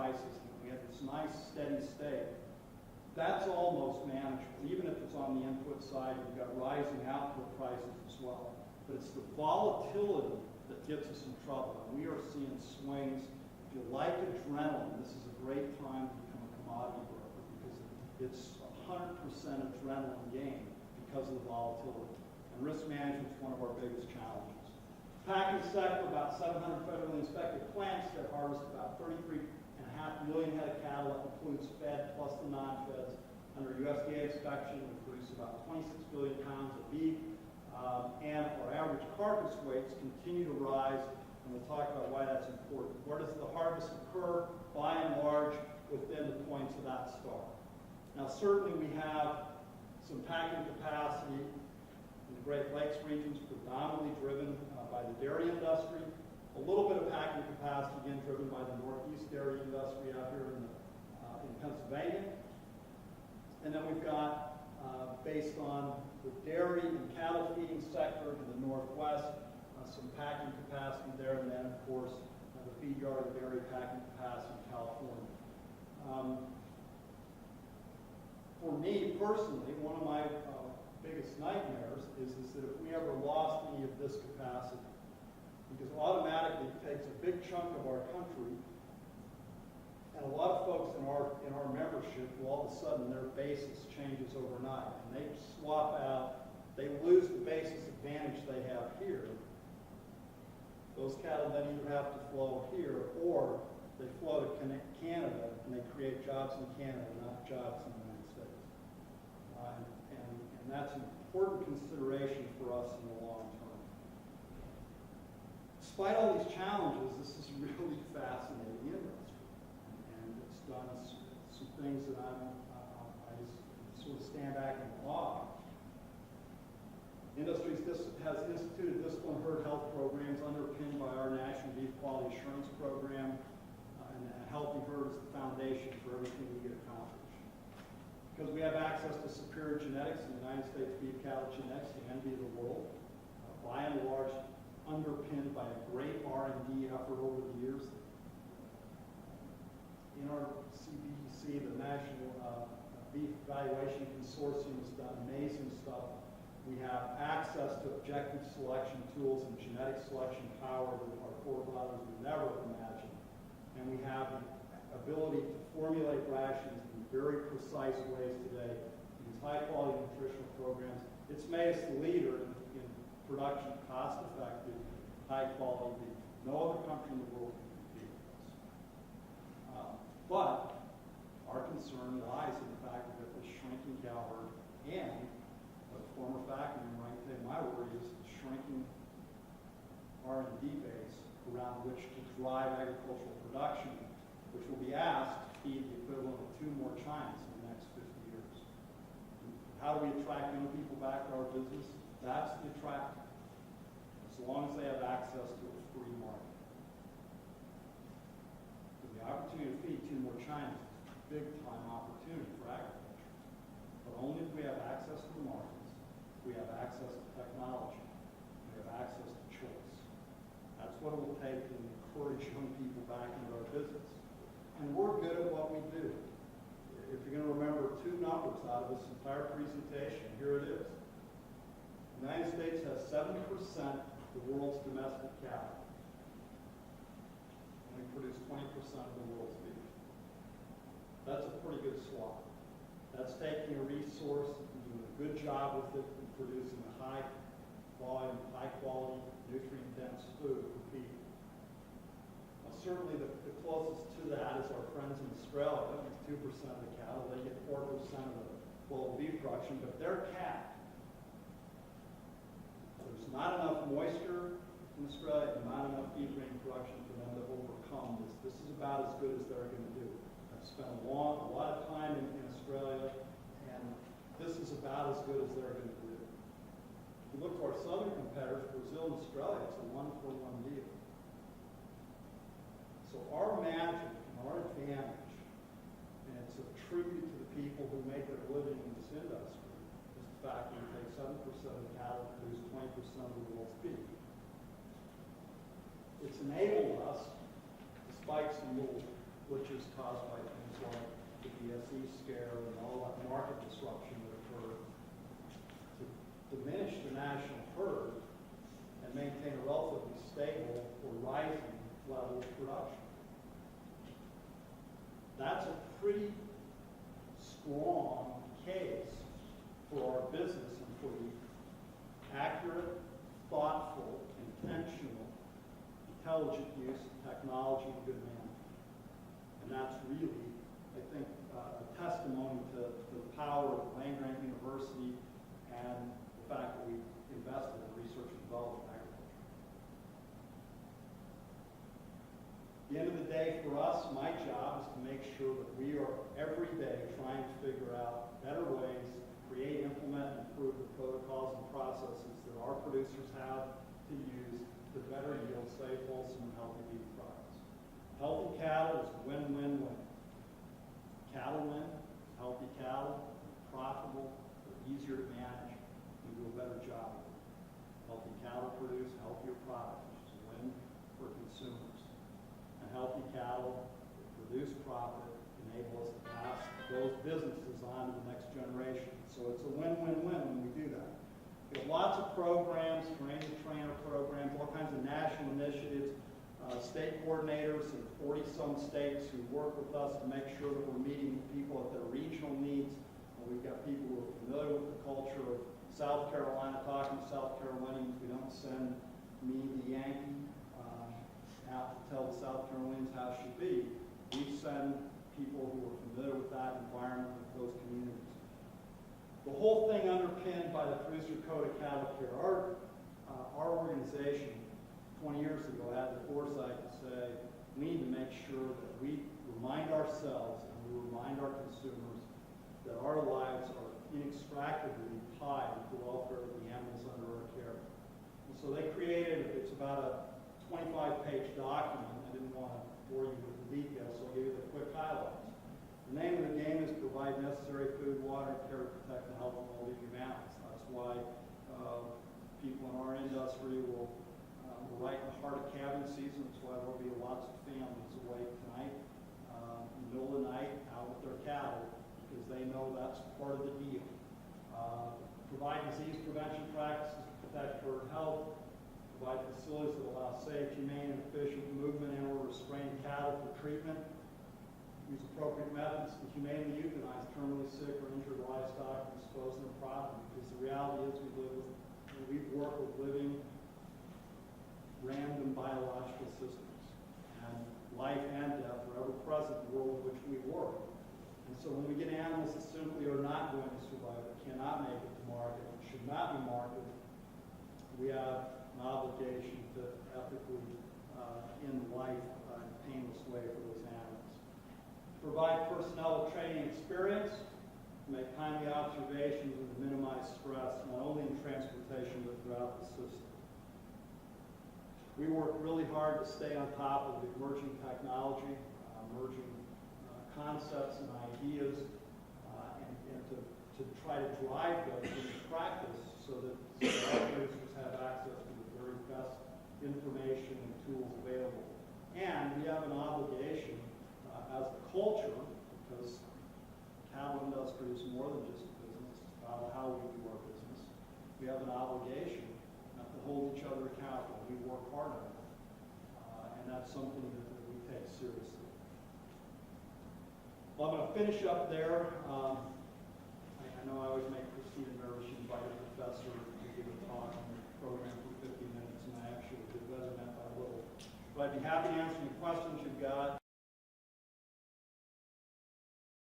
prices, and we have this nice steady state, that's almost manageable. Even if it's on the input side, you've got rising output prices as well. But it's the volatility that gets us in trouble. And we are seeing swings. If you like adrenaline, this is a great time to become a commodity broker because it's 100% adrenaline game because of the volatility. And risk management is one of our biggest challenges. Packing sector, about 700 federally inspected plants that harvest about 33.5 million head of cattle. That includes fed plus the non-feds. Under USDA inspection, we produce about 26 billion pounds of beef. And our average carcass weights continue to rise, and we'll talk about why that's important. Where does the harvest occur? By and large, within the points of that star. Now, certainly we have some packing capacity in the Great Lakes regions, predominantly driven by the dairy industry. A little bit of packing capacity, again, driven by the Northeast dairy industry out here in Pennsylvania. And then we've got, based on the dairy and cattle feeding sector in the Northwest, some packing capacity there, and then, of course, the feed yard and dairy packing capacity in California. For me personally, one of my biggest nightmares is that if we ever lost any of this capacity, because automatically it takes a big chunk of our country, and a lot of folks in our membership, well, all of a sudden their basis changes overnight, and they swap out, they lose the basis advantage they have here. Those cattle then either have to flow here, or they flow to Canada, and they create jobs in Canada, not jobs in the United States. And that's an important consideration for us in the long term. Despite all these challenges, this is a really fascinating industry. And it's done some things that I sort of stand back in awe. Industry has instituted disciplined herd health programs underpinned by our National Beef Quality Assurance Program, and a healthy herd is the foundation for everything we get accomplished. Because we have access to superior genetics in the United States beef cattle genetics, the envy of the world, by and large underpinned by a great R&D effort over the years. In our CBEC, the National Beef Evaluation Consortium has done amazing stuff. We have access to objective selection tools and genetic selection power that our forefathers would never imagine. And we have the ability to formulate rations in very precise ways today. These high-quality nutritional programs. It's made us the leader in production of cost-effective, high-quality beef. No other country in the world can compete with us. But our concern lies in the fact that the shrinking cow herd and the former factory, right there, my worry is the shrinking R&D base around which to drive agricultural production, which will be asked to feed the equivalent of 2 more Chinas in the next 50 years. How do we attract young people back to our business? That's the attraction, as long as they have access to a free market. So the opportunity to feed 2 more Chinas is a big-time opportunity for agriculture. But only if we have access to the markets, we have access to technology, we have access to choice. That's what it will take to encourage young people back into our business. And we're good at what we do. If you're going to remember 2 numbers out of this entire presentation, here it is. The United States has 7% of the world's domestic cattle. And we produce 20% of the world's beef. That's a pretty good swap. That's taking a resource and doing a good job with it and producing a high volume, high quality, nutrient-dense food for people. Now, certainly the closest to that is our friends in Australia. It's 2% of the cattle. They get 4% of the global beef production, but they're capped. There's not enough moisture in Australia and not enough feed grain production for them to overcome this. This is about as good as they're going to do. I've spent a lot of time in Australia, and this is about as good as they're going to do. If you look to our southern competitors, Brazil and Australia, it's a 1-for-1 deal. So our magic and our advantage, and it's a tribute to the people who make their living in this industry, is the fact that we take 7% of the cattle and produce 20% of the world's beef. It's enabled us, despite some little which is caused by things like the BSE scare and all that market disruption that occurred, to diminish the national herd and maintain a relatively stable or rising level of production. That's a pretty strong case for our business and for the accurate, thoughtful, intentional, intelligent use of technology and good management. And that's really, I think, a testimony to the power of land-grant university and the fact that we invested in research and development in agriculture. At the end of the day, for us, my job is to make sure that we are every day trying to figure out better ways to create, implement, and improve the protocols and processes that our producers have to use to better yield safe, wholesome, and healthy beef products. Healthy cattle is win-win-win. Cattle win, healthy cattle, profitable, they're easier to manage, we do a better job of it. Healthy cattle produce healthier products, which is a win for consumers. And healthy cattle that produce profit enable us to pass those businesses on to the next generation. So it's a win-win-win when we do that. We have lots of programs, trainer programs, all kinds of national initiatives, state coordinators in 40-some states who work with us to make sure that we're meeting people at their regional needs. And we've got people who are familiar with the culture of South Carolina, talking to South Carolinians. We don't send me, the Yankee, out to tell the South Carolinians how it should be. We send people who are familiar with that environment, with those communities. The whole thing underpinned by the Producer Code of Cattle Care. Our organization 20 years ago had the foresight to say we need to make sure that we remind ourselves and we remind our consumers that our lives are inextricably tied with the welfare of the animals under our care. And so they created, it's about a 25-page document. I didn't want to bore you with the details, so I'll give you the quick highlights. The name of the game is provide necessary food, water, and care to protect the health and well-being of animals. That's why people in our industry will right in the heart of calving season. That's why there'll be lots of families awake tonight, in the middle of the night, out with their cattle, because they know that's part of the deal. Provide disease prevention practices to protect herd health. Provide facilities that allow safe, humane, and efficient movement and or restrain cattle for treatment. Use appropriate methods to humanely euthanize terminally sick or injured livestock and dispose them properly. Because the reality is we work with living, random biological systems. And life and death are ever present in the world in which we work. And so when we get animals that simply are not going to survive, that cannot make it to market, and should not be marketed, we have an obligation to ethically end life in a painless way for those animals. Provide personnel with training experience, make timely observations, and to minimize stress, not only in transportation but throughout the system. We work really hard to stay on top of the emerging technology, emerging concepts and ideas, and to try to drive those into practice so that our producers have access to the very best information and tools available. And we have an obligation as a culture, because cattle industry is more than just a business, it's about how we do our business. We have an obligation to hold each other accountable. We work hard on it. And that's something that we take seriously. Well, I'm going to finish up there. I know I always make Christina nervous. She invited a professor to give a talk on the program for 50 minutes, and I actually did better than that by a little. But I'd be happy to answer any questions you've got.